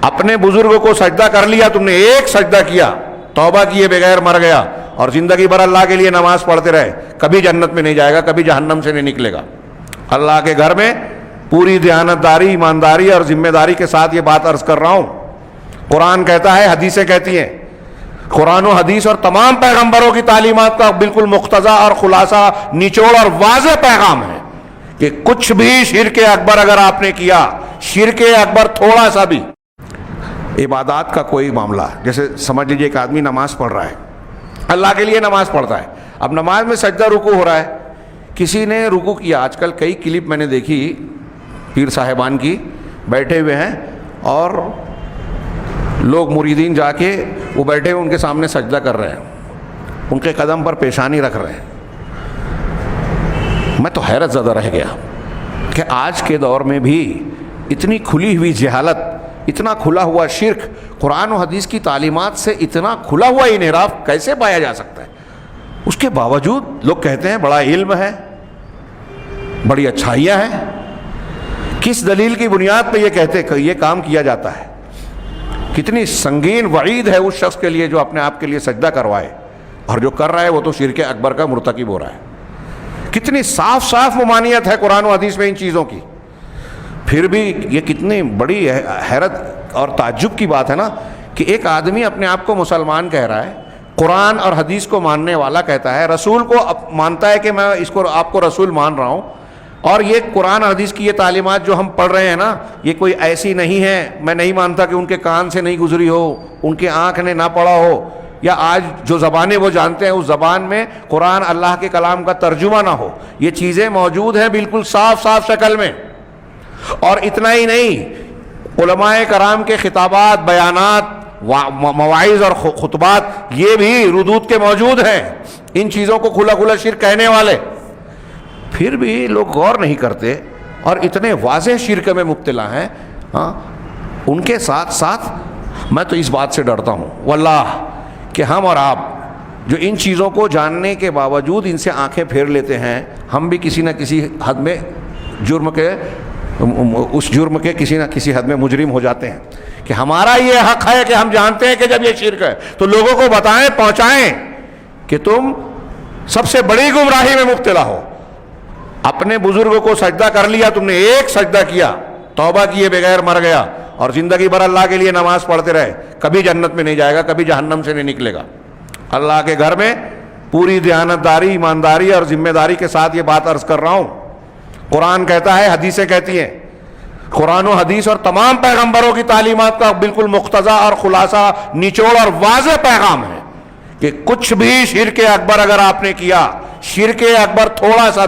اپنے بزرگ کو سجدہ کر لیا تم نے، ایک سجدہ کیا، توبہ کیے بغیر مر گیا اور زندگی بھر اللہ کے لیے نماز پڑھتے رہے، کبھی جنت میں نہیں جائے گا، کبھی جہنم سے نہیں نکلے گا۔ اللہ کے گھر میں پوری دیانتداری، ایمانداری اور ذمہ داری کے ساتھ یہ بات عرض کر رہا ہوں۔ قرآن کہتا ہے، حدیثیں کہتی ہیں، قرآن و حدیث اور تمام پیغمبروں کی تعلیمات کا بالکل مقتضا اور خلاصہ، نچوڑ اور واضح پیغام ہے کہ کچھ بھی شرک اکبر اگر آپ نے کیا، شرک اکبر تھوڑا سا بھی، عبادات کا کوئی معاملہ، جیسے سمجھ لیجئے ایک آدمی نماز پڑھ رہا ہے، اللہ کے لیے نماز پڑھتا ہے، اب نماز میں سجدہ رکوع ہو رہا ہے، کسی نے رکوع کیا، آج کل کئی کلپ میں نے دیکھی پیر صاحبان کی، بیٹھے ہوئے ہیں اور لوگ مریدین جا کے وہ بیٹھے ہوئے ان کے سامنے سجدہ کر رہے ہیں، ان کے قدم پر پیشانی رکھ رہے ہیں۔ میں تو حیرت زدہ رہ گیا کہ آج کے دور میں بھی اتنی کھلی ہوئی جہالت، اتنا کھلا ہوا شرک، قرآن و حدیث کی تعلیمات سے اتنا کھلا ہوا انحراف کیسے پایا جا سکتا ہے؟ اس کے باوجود لوگ کہتے ہیں بڑا علم ہے، بڑی اچھائیاں ہیں۔ کس دلیل کی بنیاد پہ یہ کہتے کہ یہ کام کیا جاتا ہے؟ کتنی سنگین وعید ہے اس شخص کے لیے جو اپنے آپ کے لیے سجدہ کروائے، اور جو کر رہا ہے وہ تو شرک اکبر کا مرتکب ہو رہا ہے۔ کتنی صاف صاف ممانعت ہے قرآن و حدیث میں ان چیزوں کی، پھر بھی یہ کتنی بڑی حیرت اور تعجب کی بات ہے نا کہ ایک آدمی اپنے آپ کو مسلمان کہہ رہا ہے، قرآن اور حدیث کو ماننے والا کہتا ہے، رسول کو مانتا ہے کہ میں اس کو آپ کو رسول مان رہا ہوں، اور یہ قرآن اور حدیث کی یہ تعلیمات جو ہم پڑھ رہے ہیں نا، یہ کوئی ایسی نہیں ہے، میں نہیں مانتا کہ ان کے کان سے نہیں گزری ہو، ان کی آنکھ نے نہ پڑھا ہو، یا آج جو زبانیں وہ جانتے ہیں اس زبان میں قرآن اللہ کے کلام کا ترجمہ نہ ہو، یہ چیزیں موجود ہیں بالکل صاف صاف شکل میں۔ اور اتنا ہی نہیں، علماء کرام کے خطابات، بیانات، مواعظ اور خطبات یہ بھی ردود کے موجود ہیں، ان چیزوں کو کھلا کھلا شرک کہنے والے، پھر بھی لوگ غور نہیں کرتے اور اتنے واضح شرک میں مبتلا ہیں۔ ان کے ساتھ ساتھ میں تو اس بات سے ڈرتا ہوں واللہ کہ ہم اور آپ جو ان چیزوں کو جاننے کے باوجود ان سے آنکھیں پھیر لیتے ہیں، ہم بھی کسی نہ کسی حد میں اس جرم کے کسی نہ کسی حد میں مجرم ہو جاتے ہیں کہ ہمارا یہ حق ہے کہ ہم جانتے ہیں کہ جب یہ شرک ہے تو لوگوں کو بتائیں، پہنچائیں کہ تم سب سے بڑی گمراہی میں مبتلا ہو۔ اپنے بزرگ کو سجدہ کر لیا تم نے، ایک سجدہ کیا، توبہ کیے بغیر مر گیا اور زندگی بھر اللہ کے لیے نماز پڑھتے رہے، کبھی جنت میں نہیں جائے گا، کبھی جہنم سے نہیں نکلے گا۔ اللہ کے گھر میں پوری دیانتداری، ایمانداری اور ذمہ داری کے ساتھ یہ بات عرض کر رہا ہوں۔ قرآن کہتا ہے، حدیثیں کہتی ہیں، قرآن و حدیث اور تمام پیغمبروں کی تعلیمات کا بالکل مقتضا اور خلاصہ، نچوڑ اور واضح پیغام ہے کہ کچھ بھی شرک اکبر اگر آپ نے کیا، شرک اکبر تھوڑا سا بھی